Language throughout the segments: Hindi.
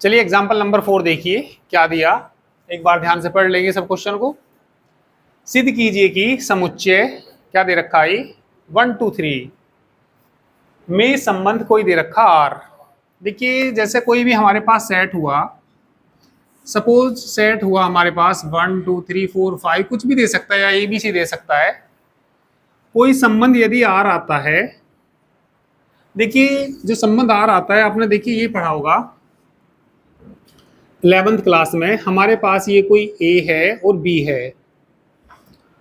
चलिए एग्जाम्पल नंबर 4 देखिए क्या दिया। एक बार ध्यान से पढ़ लेंगे सब क्वेश्चन को। सिद्ध कीजिए कि समुच्चय क्या दे रखा है 1 2 3 में संबंध कोई दे रखा आर। देखिए जैसे कोई भी हमारे पास सेट हुआ, सपोज सेट हुआ हमारे पास 1 2 3 4 5 कुछ भी दे सकता है या ABC दे सकता है। कोई संबंध यदि आर आता है, देखिए जो संबंध आर आता है आपने देखिए ये पढ़ा होगा 11th क्लास में। हमारे पास ये कोई ए है और बी है,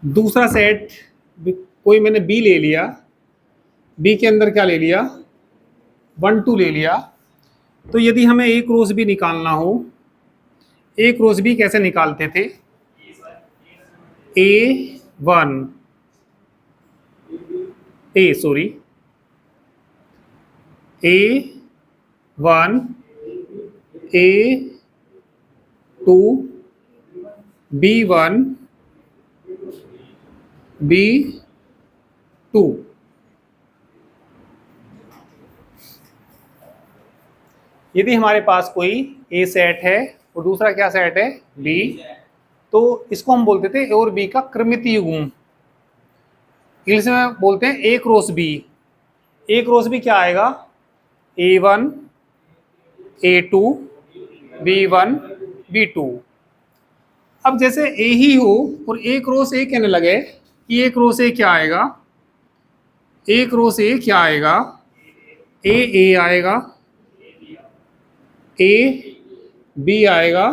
दूसरा सेट कोई मैंने बी ले लिया, बी के अंदर क्या ले लिया 1 2 ले लिया। तो यदि हमें ए क्रॉस बी निकालना हो, ए क्रॉस बी कैसे निकालते थे, A1 A1 A2 B1 B2। यदि हमारे पास कोई ए सेट है और दूसरा क्या सेट है बी, तो इसको हम बोलते थे ए और बी का क्रमित युग्म। इंग्लिश में बोलते हैं ए क्रॉस बी। ए क्रॉस बी क्या आएगा A1 A2 B1 B2। अब जैसे ए ही हो और ए क्रॉस ए कहने लगे कि ए क्रॉस ए क्या आएगा, ए क्रॉस ए क्या आएगा, ए आएगा, ए बी आएगा,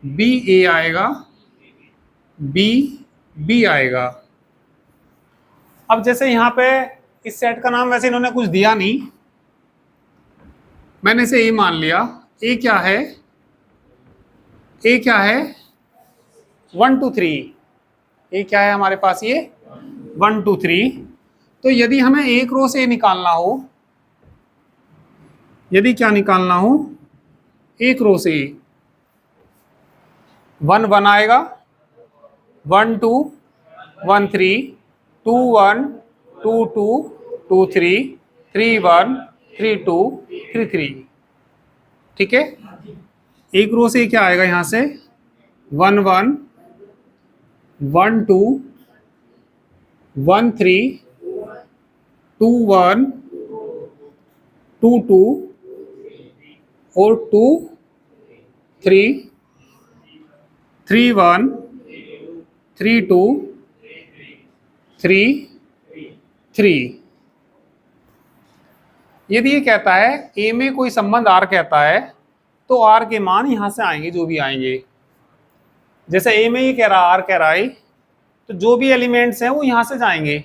बी ए आएगा, बी बी आएगा। अब जैसे यहाँ पे इस सेट का नाम वैसे इन्होंने कुछ दिया नहीं, मैंने इसे ए मान लिया। ए क्या है, ए क्या है 1 2 3। ए क्या है हमारे पास ये 1 2 3। तो यदि हमें ए क्रॉस ए निकालना हो, यदि क्या निकालना हो ए क्रॉस ए, 1 1 आएगा, 1 2 1 3 2 1 2 2 2 3 3 1 3 2 3 3। ठीक है, ए क्रॉस ए क्या आएगा यहां से 1 1 1 2 1 3 2 1 2 2 और 2 3 3 1 3 2 3 3। यदि ये कहता है ए में कोई संबंध आर कहता है, तो आर के मान यहां से आएंगे जो भी आएंगे। जैसे ए में ये कह रहा आर कह रहा है, तो जो भी एलिमेंट्स हैं वो यहां से जाएंगे।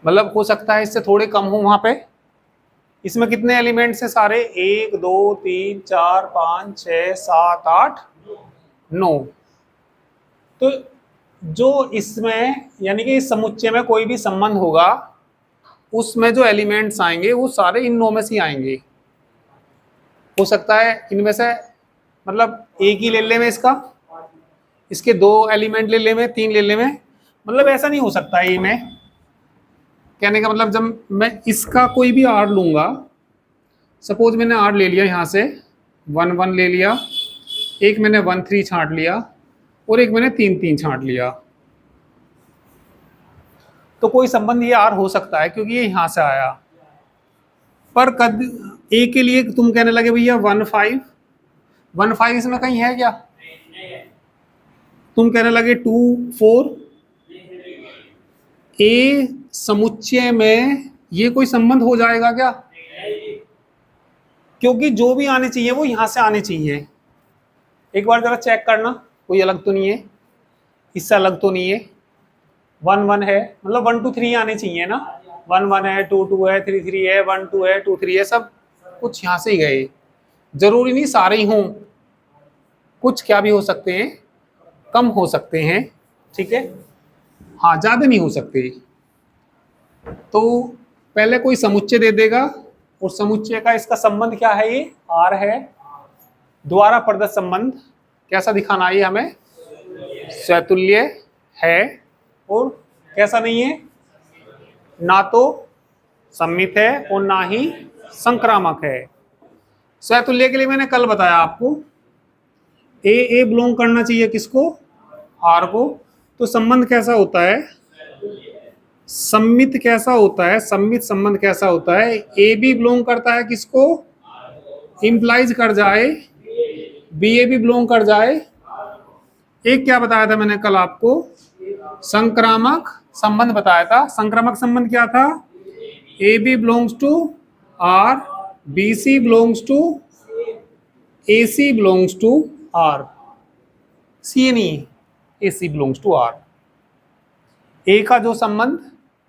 मतलब हो सकता है इससे थोड़े कम हो वहां पे। इसमें कितने एलिमेंट्स हैं सारे 1 2 3 4 5 6 7 8 9। तो जो इसमें यानी कि इस समुच्चय में कोई भी संबंध होगा उसमें जो एलिमेंट्स आएंगे वो सारे इन 9 में से आएंगे। हो सकता है इनमें से मतलब एक ही ले ले में इसका, इसके 2 एलिमेंट ले ले में, 3 ले ले में, मतलब ऐसा नहीं हो सकता ये में। कहने का मतलब जब मैं इसका कोई भी आर लूंगा, सपोज मैंने आर ले लिया यहाँ से 1 1 ले लिया, एक मैंने 1 3 छांट लिया और एक मैंने 3 3 छांट लिया, तो कोई संबंध ये आर हो सकता है क्योंकि ये यहां से आया। पर कद ए के लिए तुम कहने लगे भैया 1 5 1 5 इसमें कहीं है क्या, तुम कहने लगे 2 4। ए समुच्चय में ये कोई संबंध हो जाएगा क्या, क्योंकि जो भी आने चाहिए वो यहां से आने चाहिए। एक बार जरा चेक करना, कोई अलग तो नहीं है, इससे अलग तो नहीं है। 1 1 है मतलब 1 2 3 आने चाहिए ना, 1 1 है 2 2 है 3 3 है 1 2 है 2 3 है, सब कुछ यहाँ से ही गए। जरूरी नहीं सारे ही हों, कुछ क्या भी हो सकते हैं, कम हो सकते हैं। ठीक है, हाँ ज़्यादा नहीं हो सकते। तो पहले कोई समुच्चय दे देगा और समुच्चय का इसका संबंध क्या है, ये आर है। द्वारा प्रदत्त संबंध कैसा दिखाना है हमें, स्वतुल्य है और कैसा नहीं है, ना तो सम्मित है और ना ही संक्रामक है। स्वतुल्य के लिए मैंने कल बताया आपको, ए बिलोंग करना चाहिए किसको, आर को। तो संबंध कैसा होता है, सम्मित कैसा होता है, सम्मित संबंध कैसा होता है, ए बी बिलोंग करता है किसको, इंप्लाइज कर जाए बी ए भी बिलोंग कर जाए। एक क्या बताया था मैंने कल आपको, संक्रामक संबंध बताया था। संक्रामक संबंध क्या था, a B belongs to R, b C belongs to a c belongs to R, c नहीं, a c belongs to R. A का जो संबंध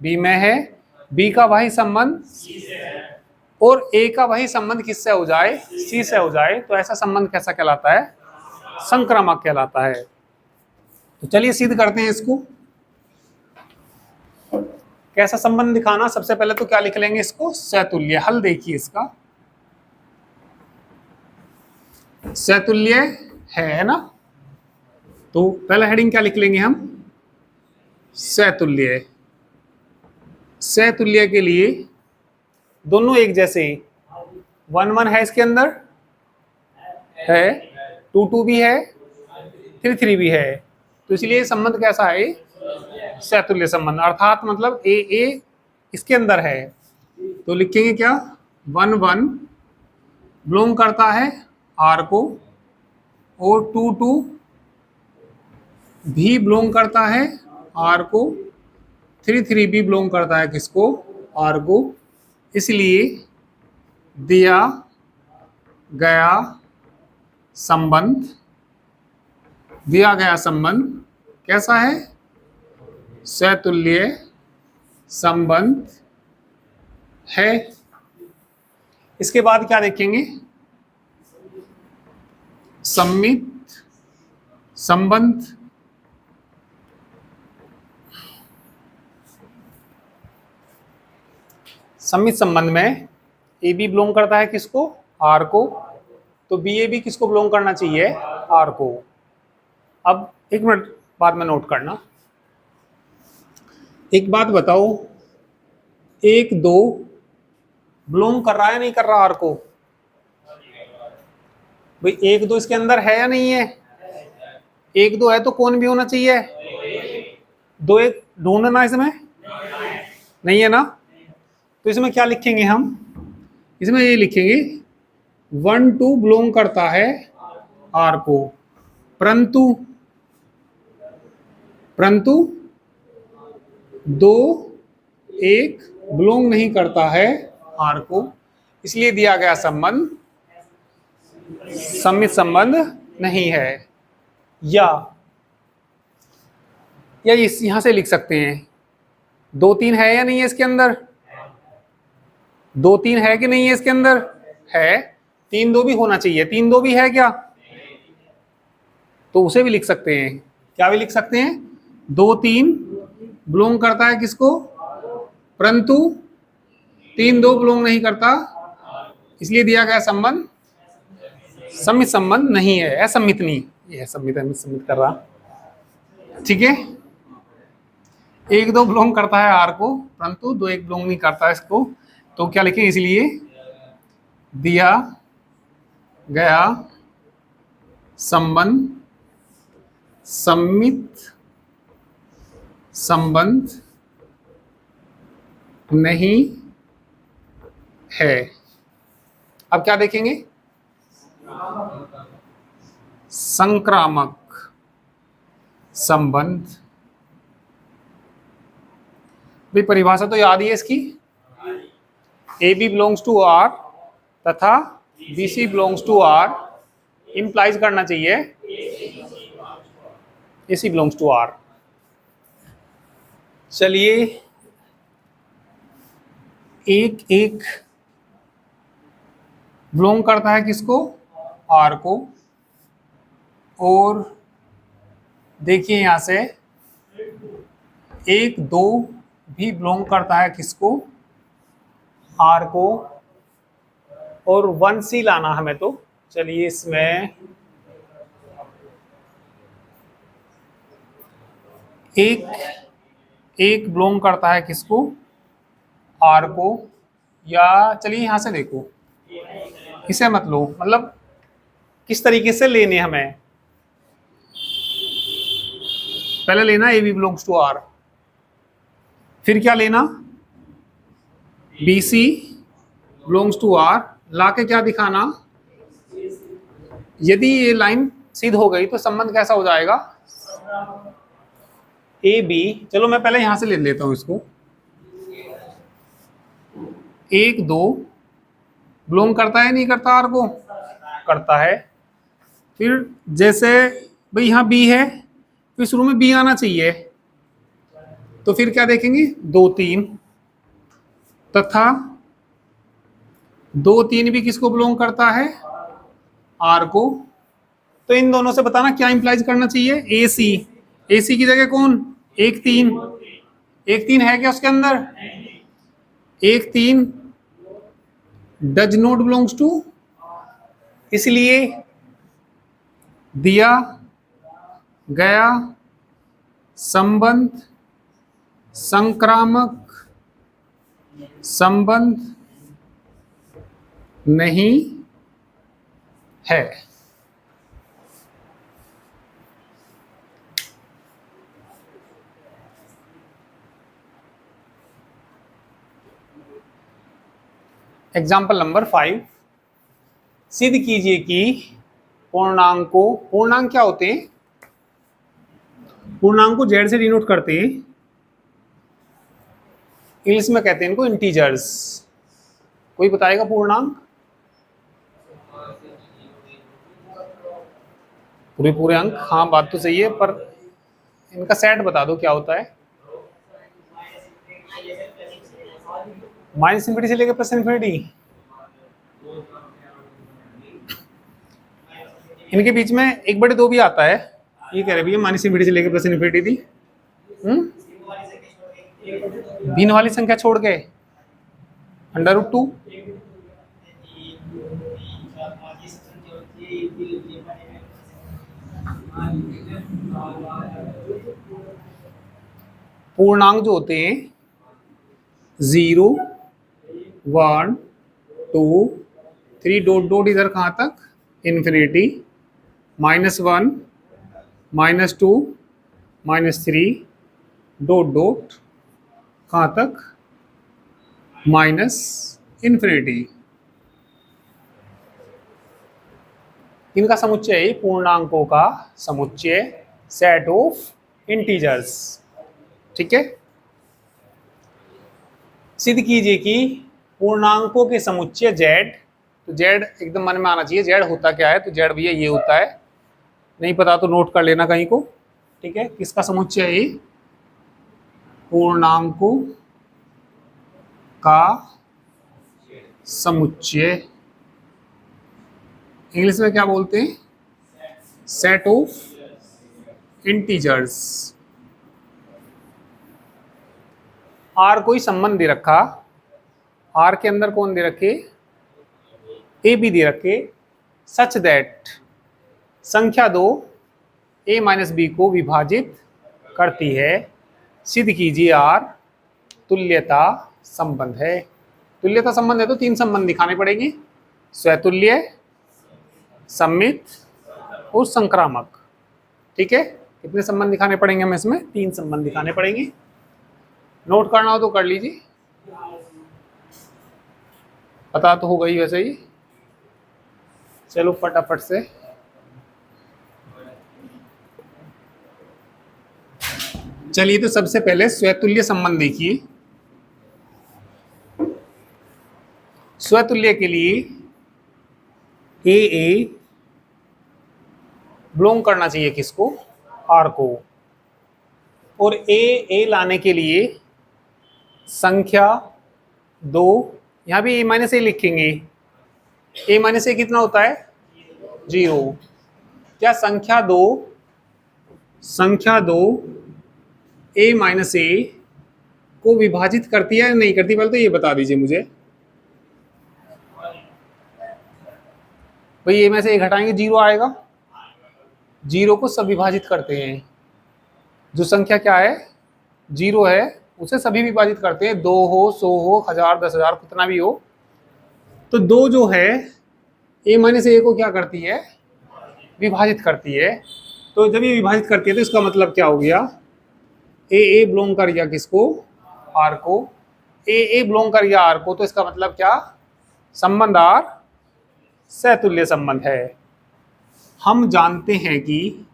बी में है, बी का वही संबंध और ए का वही संबंध किससे हो जाए, सी से हो जाए, तो ऐसा संबंध कैसा कहलाता है, संक्रामक कहलाता है। तो चलिए सिद्ध करते हैं इसको। कैसा संबंध दिखाना, सबसे पहले तो क्या लिख लेंगे इसको, सैतुल्य। हल देखिए इसका, सैतुल्य है ना, तो पहला हेडिंग क्या लिख लेंगे हम, सैतुल्य। सैतुल्य के लिए दोनों एक जैसे, 1 1 है इसके अंदर है, 2 2 भी है, 3 3 भी है, तो इसलिए संबंध कैसा है, सैतुल्य संबंध। अर्थात मतलब ए इसके अंदर है, तो लिखेंगे क्या, 1 1 बिलोंग करता है आर को, और 2 2 भी बिलोंग करता है आर को, 3 3 भी बिलोंग करता है किसको, आर को। इसलिए दिया गया संबंध, दिया गया संबंध कैसा है, सैतुल्य संबंध है। इसके बाद क्या देखेंगे, सम्मित संबंध। सम्मित संबंध में ए बी बिलोंग करता है किसको, आर को, तो बी ए बी किसको बिलोंग करना चाहिए, आर को। अब एक मिनट बाद में नोट करना, एक बात बताओ, 1 2 बिलोंग कर रहा है नहीं कर रहा आर को, भाई 1 2 इसके अंदर है या नहीं है, 1 2 है तो कौन भी होना चाहिए, 2 1 ढूंढना इसमें नहीं है ना, तो इसमें क्या लिखेंगे हम, इसमें ये लिखेंगे 1 2 बिलोंग करता है आर को, परंतु 2 1 बिलोंग नहीं करता है आर को, इसलिए दिया गया संबंध सम्मित संबंध नहीं है। या इस यहां से लिख सकते हैं, 2 3 है या नहीं है इसके अंदर, 2 3 है कि नहीं है इसके अंदर, है, 3 2 भी होना चाहिए, 3 2 भी है क्या, तो उसे भी लिख सकते हैं, क्या भी लिख सकते हैं, 2 3 बिलोंग करता है किसको, परंतु 3 2 बिलोंग नहीं करता, इसलिए दिया गया संबंध सम्मित संबंध नहीं है, असम्मित नहीं, ये सम्मित है, सम्मित कर रहा, ठीक है। 1 2 बिलोंग करता है आर को, परंतु 2 1 बिलोंग नहीं करता इसको, तो क्या लिखें, इसलिए दिया गया संबंध सम्मित संबंध नहीं है। अब क्या देखेंगे, संक्रामक संबंध। भाई परिभाषा तो याद ही है इसकी, a B belongs to R तथा b C belongs to R, implies करना चाहिए a c belongs to R. चलिए एक एक बिलोंग करता है किसको, आर को, और देखिए यहां से 1 2 भी बिलोंग करता है किसको, आर को, और 1 सी लाना हमें, तो चलिए इसमें एक बिलोंग करता है किसको, आर को, या चलिए यहां से देखो इसे मत लो, मतलब किस तरीके से लेने हमें, पहले लेना A B belongs to R, फिर क्या लेना B C belongs to R, लाके क्या दिखाना, यदि ये लाइन सिद्ध हो गई तो संबंध कैसा हो जाएगा ए बी। चलो मैं पहले यहां से ले लेता हूं इसको, 1 2 बिलोंग करता है नहीं करता आर को, करता है। फिर जैसे भाई यहाँ बी है, फिर शुरू में बी आना चाहिए, तो फिर क्या देखेंगे 2 3, तथा 2 3 भी किसको बिलोंग करता है आर को। तो इन दोनों से बताना क्या इंप्लाइज करना चाहिए, ए सी, ए सी की जगह कौन 1 3, 1 3 है क्या उसके अंदर, 1 3 डज नॉट बिलोंग्स टू, इसलिए दिया गया संबंध संक्रामक संबंध नहीं है। एग्जाम्पल नंबर 5, सिद्ध कीजिए कि पूर्णांक क्या होते हैं, पूर्णांक को जेड से डिनोट करते हैं, इंग्लिश में कहते हैं इनको इंटीजर्स। कोई बताएगा पूर्णांक, पूरे अंक, हाँ बात तो सही है, पर इनका सेट बता दो क्या होता है। माइनस इंफिनिटी से लेकर प्लस इंफिनिटी, इनके बीच में 1/2 भी आता है, ये कह रहे भैया माइनस इंफिनिटी से लेकर प्लस इंफिनिटी थी। भिन्न वाली संख्या छोड़ के √2, पूर्णांक जो होते हैं 0 1 2 3 डॉट डॉट इधर कहाँ तक इंफिनिटी, -1 -2 -3 डॉट डॉट कहाँ तक माइनस इंफिनिटी, इनका समुच्चय है पूर्णांकों का समुच्चय, सेट ऑफ इंटीजर्स। ठीक है, सिद्ध कीजिए कि पूर्णांकों के समुच्चय z, तो z एकदम मन में आना चाहिए, z होता क्या है, तो z भैया ये होता है, नहीं पता तो नोट कर लेना कहीं को। ठीक है, किसका समुच्चय है, पूर्णांकों का समुच्चय, इंग्लिश में क्या बोलते हैं, सेट ऑफ इंटीजर्स। आर कोई संबंध दे रखा, आर के अंदर कौन दे रखे, ए बी दे रखे, सच दैट संख्या 2 a माइनस बी को विभाजित करती है, सिद्ध कीजिए आर तुल्यता संबंध है। तुल्यता संबंध है तो 3 संबंध दिखाने पड़ेंगे, स्वतुल्य, सम्मित और संक्रामक। ठीक है, कितने संबंध दिखाने पड़ेंगे हमें इसमें, 3 संबंध दिखाने पड़ेंगे। नोट करना हो तो कर लीजिए, पता तो होगा ही वैसे ही। चलो फटाफट से, चलिए तो सबसे पहले स्वतुल्य संबंध देखिए। स्वतुल्य के लिए ए बिलोंग करना चाहिए किसको, आर को, और ए लाने के लिए संख्या 2, यहाँ भी a-a लिखेंगे, a-a कितना होता है 0। क्या संख्या 2 a-a को विभाजित करती है या नहीं करती, पहले तो ये बता दीजिए मुझे। भाई a में से a घटाएंगे 0 आएगा, 0 को सब विभाजित करते हैं, जो संख्या क्या है 0 है उसे सभी विभाजित करते हैं, 2 हो 100 हो 1000 10,000 कितना भी हो। तो 2 जो है ए माइनस ए को क्या करती है, विभाजित करती है। तो जब ये विभाजित करती है तो इसका मतलब क्या हो गया, ए बिलोंग कर गया किसको, आर को, ए बिलोंग कर गया आर को, तो इसका मतलब क्या, संबंध आर सहतुल्य संबंध है। हम जानते हैं कि,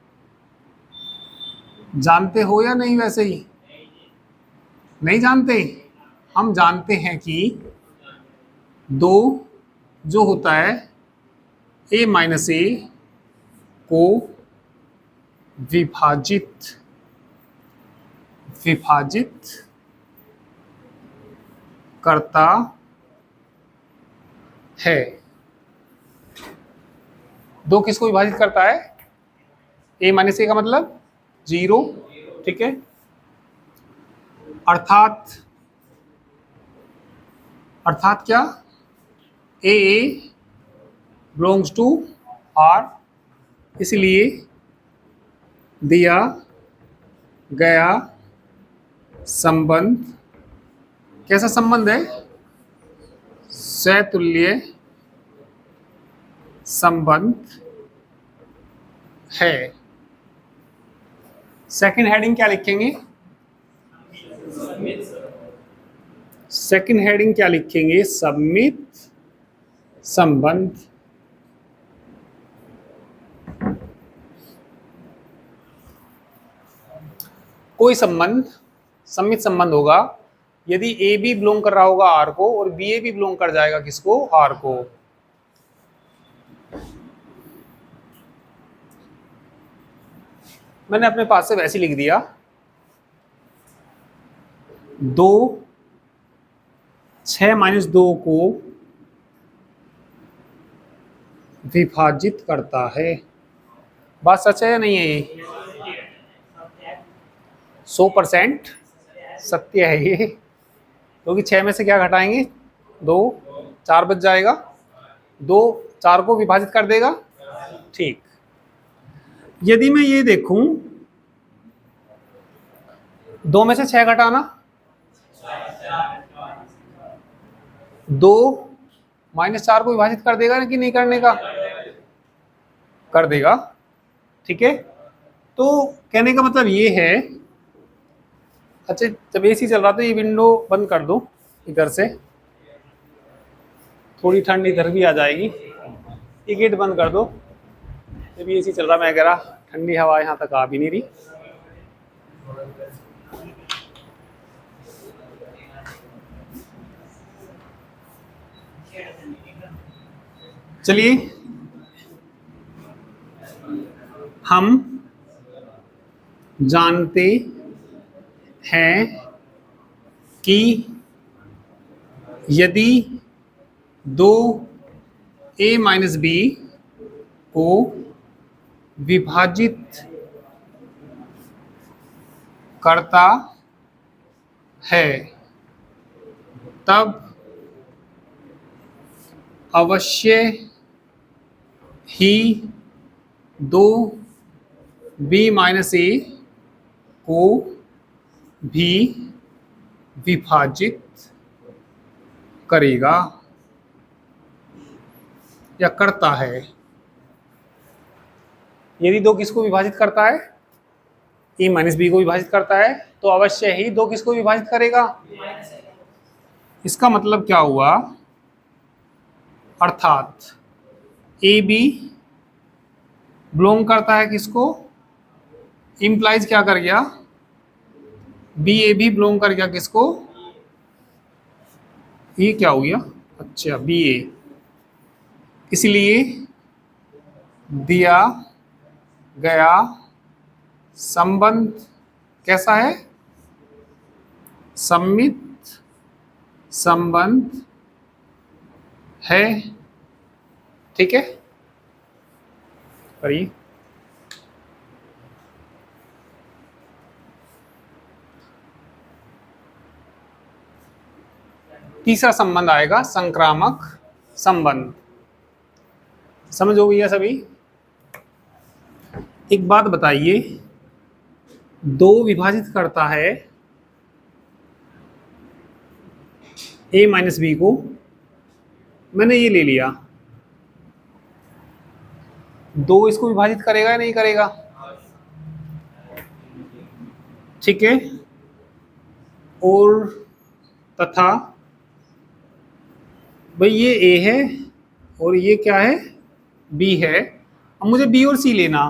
जानते हो या नहीं, वैसे ही नहीं जानते, हम जानते हैं कि दो जो होता है ए माइनस ए को विभाजित करता है। दो किसको विभाजित करता है, ए माइनस ए का मतलब 0, ठीक है। अर्थात क्या, ए बिलोंग्स टू आर, इसलिए दिया गया संबंध कैसा संबंध है, सहतुल्य संबंध है। सेकंड हेडिंग क्या लिखेंगे, सेकंड हेडिंग क्या लिखेंगे, सममित संबंध। कोई संबंध सममित संबंध होगा यदि ए बी बिलोंग कर रहा होगा आर को और बी ए भी बिलोंग कर जाएगा किसको, आर को। मैंने अपने पास से वैसे लिख दिया, 2 6 माइनस 2 को विभाजित करता है। बात सच है या नहीं है, ये 100% सत्य है ये, क्योंकि 6 में से क्या घटाएंगे, 2, 4 बच जाएगा, 2 4 को विभाजित कर देगा, ठीक। यदि मैं ये देखूं 2 में से 6 घटाना, 2 माइनस 4 को विभाजित कर देगा कि नहीं करने का, कर देगा, ठीक है। तो कहने का मतलब ये है, अच्छा जब एसी चल रहा था ये विंडो बंद कर दो इधर से, थोड़ी ठंड इधर भी आ जाएगी, ये गेट बंद कर दो। जब एसी चल रहा मैं कह रहा ठंडी हवा यहाँ तक आ भी नहीं रही। चलिए हम जानते हैं कि यदि दो ए माइनस बी को विभाजित करता है तब अवश्य ही दो बी माइनस ए को भी विभाजित करेगा या करता है। यदि दो किसको विभाजित करता है, ए माइनस बी को विभाजित करता है, तो अवश्य ही दो किसको विभाजित करेगा। इसका मतलब क्या हुआ, अर्थात ए बी बिलोंग करता है किसको, इंप्लाइज क्या कर गया, बी ए भी बिलोंग कर गया किसको, ये क्या हो गया, अच्छा बी ए। इसलिए दिया गया संबंध कैसा है, सममित संबंध है, ठीक है। करिए तीसरा संबंध आएगा संक्रामक संबंध। समझ हो गया सभी। एक बात बताइए, दो विभाजित करता है ए माइनस बी को, मैंने ये ले लिया, दो इसको विभाजित करेगा या नहीं करेगा? ठीक है। और तथा भाई ये ए है और ये क्या है? बी है। अब मुझे बी और सी लेना।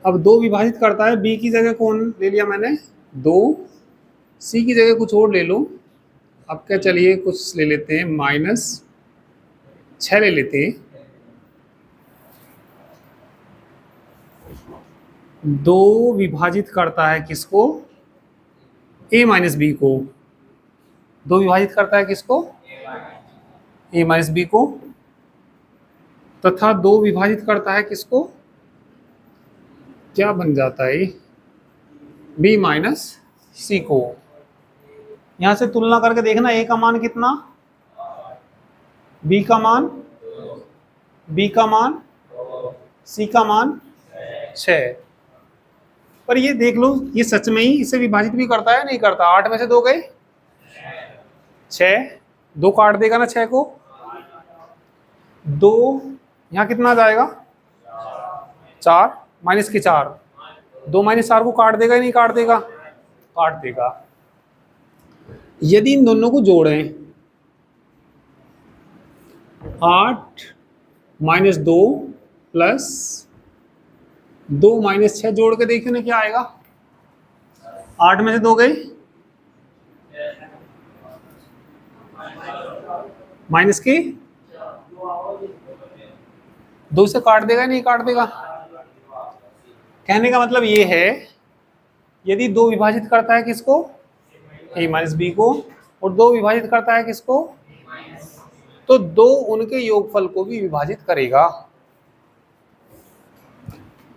अब दो विभाजित करता है, बी की जगह कौन ले लिया मैंने? दो। सी की जगह कुछ और ले लूं। अब क्या, चलिए कुछ ले लेते हैं, -6 ले लेते हैं। दो विभाजित करता है किसको? a माइनस बी को। दो विभाजित करता है किसको? a माइनस बी को। तथा दो विभाजित करता है किसको? क्या बन जाता है? b माइनस सी को। यहां से तुलना करके देखना, a का मान कितना, b का मान, b का मान, c का मान 6। पर ये देख लो, ये सच में ही इसे विभाजित भी करता है नहीं करता? 8 में से 2 गए 6, 2 काट देगा ना 6 को। 2 यहाँ कितना आ जाएगा? 4 माइनस के 4। 2 माइनस 4 को काट देगा या नहीं काट देगा? काट देगा। यदि इन दोनों को जोड़ें, 8 माइनस 2 प्लस 2 माइनस 6 जोड़ के देखिए ना क्या आएगा? 8 में से 2 गए माइनस के 2 से काट देगा नहीं काट देगा? कहने का मतलब ये है, यदि 2 विभाजित करता है किसको? a माइनस बी को, और 2 विभाजित करता है किसको? तो 2 उनके योगफल को भी विभाजित करेगा।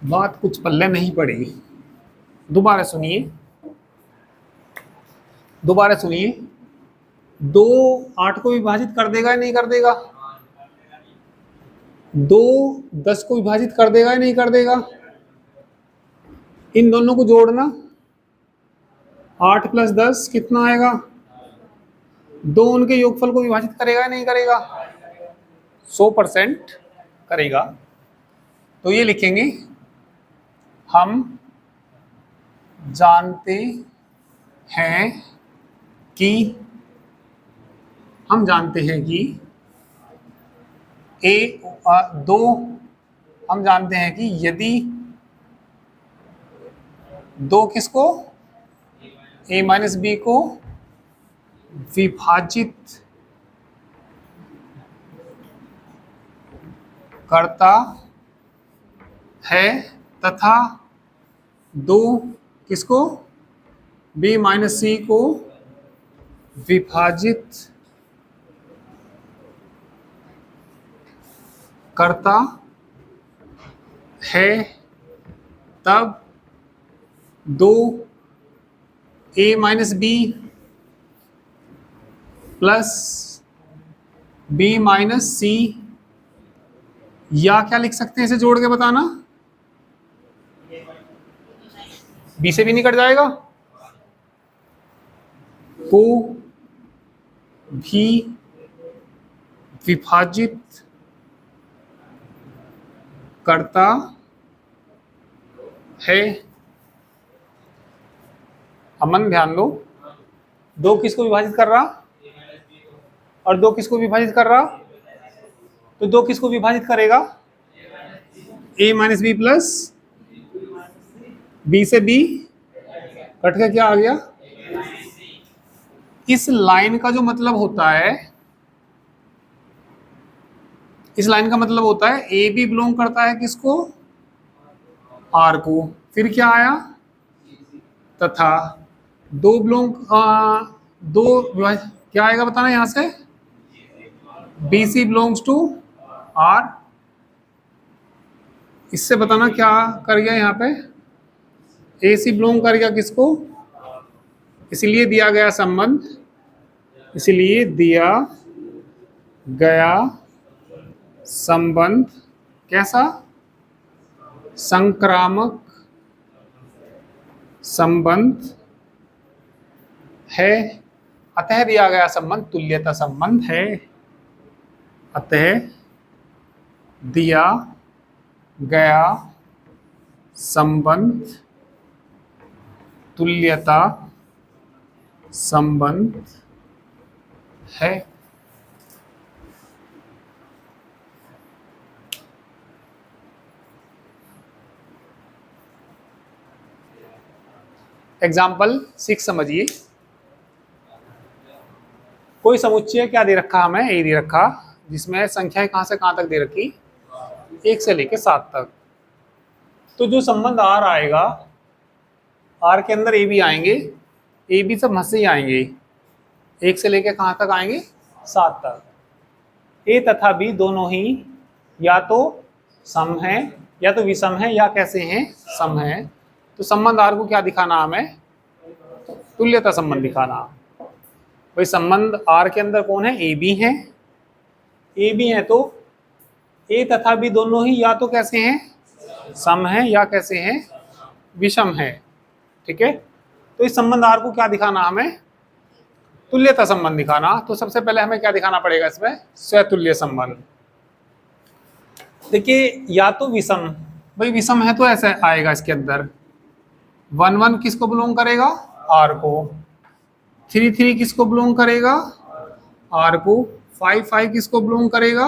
बात कुछ पल्ले नहीं पड़ेगी। दोबारा सुनिए, दोबारा सुनिए। 2 8 को विभाजित कर देगा या नहीं कर देगा? 2 10 को विभाजित कर देगा या नहीं कर देगा? इन दोनों को जोड़ना, 8 प्लस 10 कितना आएगा? 2 उनके योगफल को विभाजित करेगा या नहीं करेगा? 100% करेगा। तो ये लिखेंगे, हम जानते हैं कि, हम जानते हैं कि हम जानते हैं कि यदि 2 किसको? a माइनस बी को विभाजित करता है तथा 2 किसको? b माइनस सी को विभाजित करता है, तब 2 a minus B plus b minus c, या क्या लिख सकते हैं इसे जोड़ के बताना? b से भी निकट जाएगा, को भी विभाजित करता है। अमन ध्यान दो, 2 किसको विभाजित कर रहा और 2 किसको विभाजित कर रहा? तो 2 किसको विभाजित करेगा? a minus B plus b से b कट के क्या आ गया? इस लाइन का जो मतलब होता है, इस लाइन का मतलब होता है ए बी बिलोंग करता है किसको? आर को। फिर क्या आया? तथा 2 बिलोंग, 2 क्या आएगा बताना यहां से? B C belongs to R. इससे बताना क्या कर गया यहाँ पे? ए सी बिलोंग कर गया किसको? इसलिए दिया गया संबंध, इसलिए दिया गया संबंध कैसा? संक्रामक संबंध है। अतः दिया गया संबंध तुल्यता संबंध है। अतः दिया गया संबंध तुल्यता संबंध है। एग्जाम्पल 6 समझिए। कोई समुच्चय क्या दे रखा हमें, ए दे रखा, जिसमें संख्याएं कहां से कहां तक दे रखी, 1 से लेकर 7 तक। तो जो संबंध आर आएगा, आर के अंदर ए भी आएंगे, ए भी सब मत से ही आएंगे, 1 से लेकर कहां तक आएंगे, 7 तक। ए तथा बी दोनों ही या तो सम है या तो विषम है या कैसे हैं, सम है। तो संबंध आर को क्या दिखाना, हमें तुल्यता संबंध दिखाना। भाई संबंध आर के अंदर कौन है, ए बी है, ए बी है तो ए तथा बी दोनों ही या तो कैसे हैं, सम है या कैसे हैं, विषम है। ठीक है, तो इस संबंध आर को क्या दिखाना, हमें तुल्यता संबंध दिखाना। तो सबसे पहले हमें क्या दिखाना पड़ेगा इसमें, स्वतुल्य संबंध। देखिए या तो विषम, भाई विषम है तो ऐसे आएगा, इसके अंदर 1 1 किसको बिलोंग करेगा, आर को, 3 3 किसको बिलोंग करेगा, आर को, 5 5 किसको बिलोंग करेगा,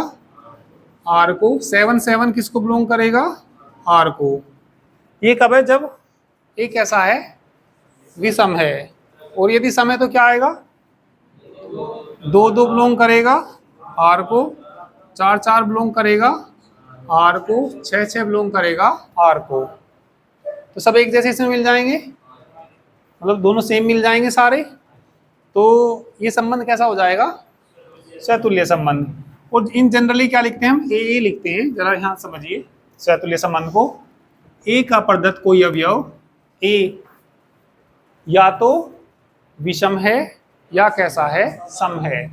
आर को, 7 7 किसको बिलोंग करेगा, आर को। ये कब है, जब एक ऐसा है विषम है। और यदि सम है तो क्या आएगा, 2 2 बिलोंग करेगा आर को, 4 4 बिलोंग करेगा आर को, 6 6 बिलोंग करेगा आर को। तो सब एक जैसे इसमें मिल जाएंगे, मतलब दोनों सेम मिल जाएंगे सारे। तो ये संबंध कैसा हो जाएगा, स्वतुल्य संबंध। और इन जनरली क्या लिखते हैं हम, ए लिखते हैं, जरा यहाँ समझिए स्वतुल्य संबंध को। ए का प्रदत्त कोई अवयव ए या तो विषम है या कैसा है, सम है।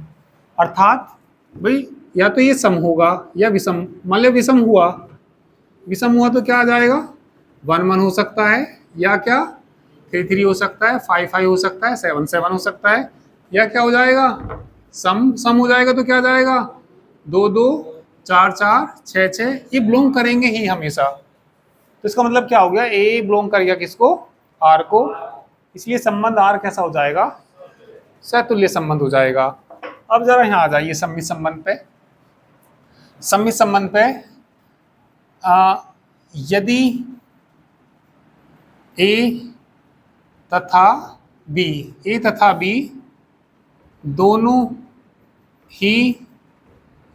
अर्थात भाई या तो ये सम होगा या विषम। मान लो विषम हुआ, विषम हुआ तो क्या आ जाएगा, 1 1 हो सकता है, या क्या 3 3 हो सकता है, 5 5 हो सकता है, 7 7 हो सकता है, या क्या हो जाएगा, सम हो जाएगा। तो क्या जाएगा, 2 2 4 4 6 6, ये बिलोंग करेंगे ही हमेशा। तो इसका मतलब क्या हो गया, ए बिलोंग कर गया किसको, आर को। इसलिए संबंध आर कैसा हो जाएगा, स्वतुल्य संबंध हो जाएगा। अब जरा यहाँ आ जाइए सम्मित संबंध पे। सम्मित संबंध पे यदि ए तथा बी दोनों ही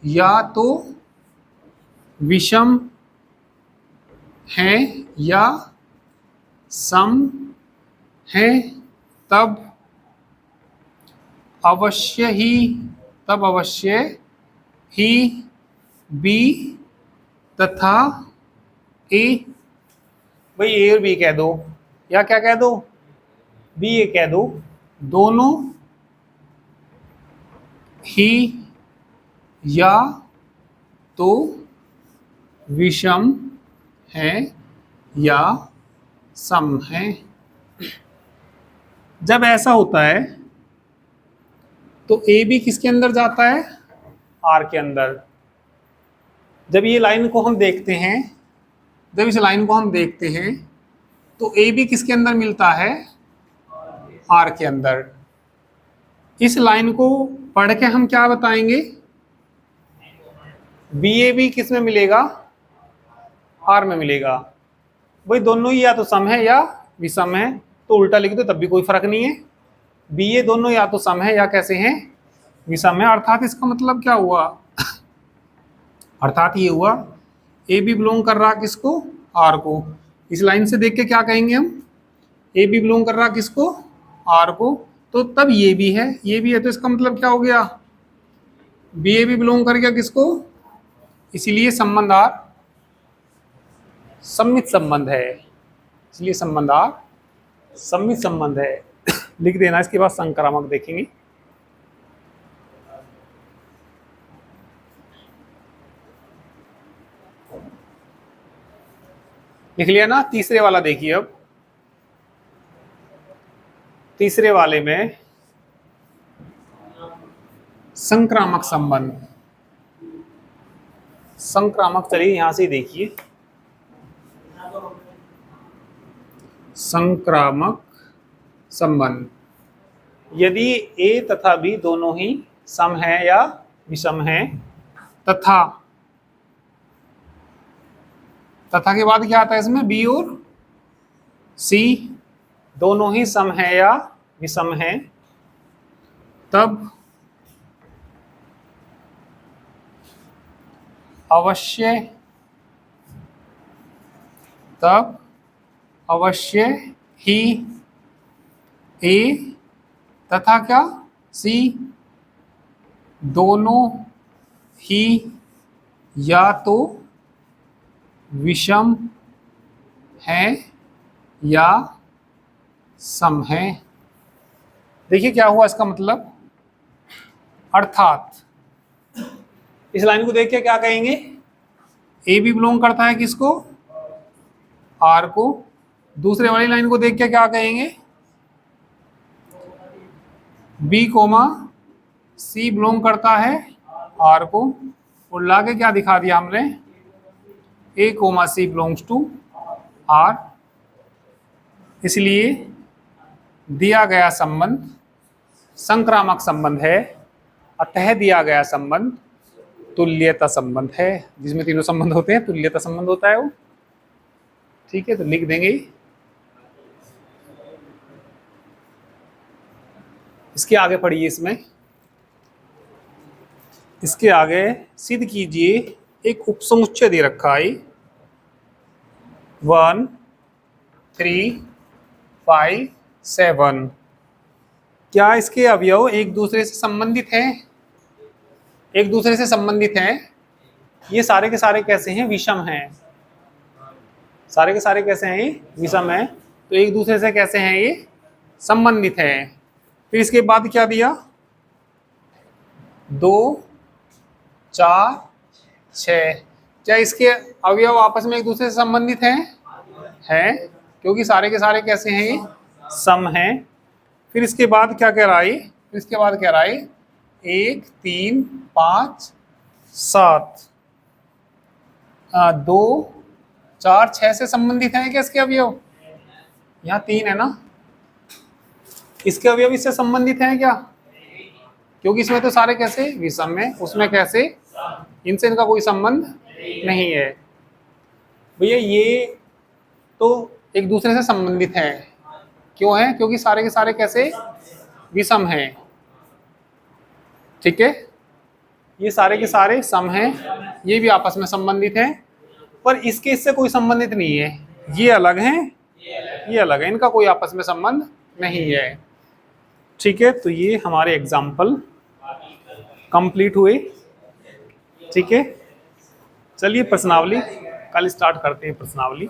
या तो विषम हैं या सम हैं, तब अवश्य ही बी तथा ए, भाई ए और बी कह दो या क्या कह दो, बी ए कह दो, दोनों ही या तो विषम है या सम है। जब ऐसा होता है तो ए बी किसके अंदर जाता है, आर के अंदर। जब ये लाइन को हम देखते हैं, जब इस लाइन को हम देखते हैं तो ए बी किसके अंदर मिलता है, आर के अंदर। इस लाइन को पढ़ के हम क्या बताएंगे, बी ए बी किस में मिलेगा, आर में मिलेगा। भाई दोनों ही या तो सम है या विषम है, तो उल्टा लिख दो तब भी कोई फर्क नहीं है। बी ए दोनों या तो सम है या कैसे हैं, विषम है। अर्थात इसका मतलब क्या हुआ, अर्थात ये हुआ ए बी बिलोंग कर रहा किसको, आर को। इस लाइन से देख के क्या कहेंगे हम, ए बी बिलोंग कर रहा किसको, आर को, तो तब ये भी है, ये भी है, तो इसका मतलब क्या हो गया, बी ए बी बिलोंग कर गया किसको। इसीलिए संबंध आर सम्मित संबंध है, इसलिए संबंध आर सम्मित संबंध है। लिख देना, इसके बाद संक्रामक देखेंगे। लिख लिया ना। तीसरे वाला देखिए, अब तीसरे वाले में संक्रामक संबंध। संक्रामक चलिए यहां से देखिए, संक्रामक संबंध, यदि ए तथा बी दोनों ही सम है या विषम है, तथा तथा के बाद क्या आता है इसमें, बी और सी दोनों ही सम है या विषम है, तब अवश्य ही ए तथा क्या सी दोनों ही या तो विषम है या सम है। देखिए क्या हुआ इसका मतलब, अर्थात इस लाइन को देख के क्या कहेंगे, ए भी बिलोंग करता है किसको, आर को। दूसरे वाली लाइन को देख के क्या कहेंगे, बी कोमा सी बिलोंग करता है आर को। और लाके क्या दिखा दिया हमने, a comma c belongs to R. इसलिए दिया गया संबंध संक्रामक संबंध है, अतः दिया गया संबंध तुल्यता संबंध है। जिसमें तीनों संबंध होते हैं तुल्यता संबंध होता है वो। ठीक है, तो लिख देंगे। इसके आगे पढ़िए, इसके आगे सिद्ध कीजिए, एक उपसमुच्चय दे रखा है 1 3 5 7। क्या इसके अवयव एक दूसरे से संबंधित हैं? एक दूसरे से संबंधित हैं। ये सारे के सारे कैसे हैं, विषम हैं। सारे के सारे कैसे हैं, विषम हैं। तो एक दूसरे से कैसे हैं, ये संबंधित हैं। फिर इसके बाद क्या दिया, 2 4 6। क्या इसके अवयव आपस में एक दूसरे से संबंधित हैं? क्योंकि सारे के सारे कैसे हैं, ये सम हैं। फिर इसके बाद क्या कह रहा है, फिर इसके बाद कह रहा है 1 3 5 7 2 4 6 से संबंधित हैं क्या इसके अवयव? यहाँ 3 है ना, इसके अवयव इससे संबंधित हैं क्या? क्योंकि इसमें तो सारे कैसे विषम है, उसमें कैसे, इनसे इनका कोई संबंध नहीं है। भैया ये तो एक दूसरे से संबंधित हैं। क्यों है? क्योंकि सारे के सारे कैसे विषम हैं। ठीक है, ये सारे के सारे सम हैं, ये भी आपस में संबंधित हैं, पर इसके इससे कोई संबंधित नहीं है। ये अलग हैं, ये अलग है, इनका कोई आपस में संबंध नहीं है। ठीक है, तो ये हमारे एग्जाम्पल कंप्लीट हुए। ठीक है, चलिए प्रश्नावली कल स्टार्ट करते हैं। प्रश्नावली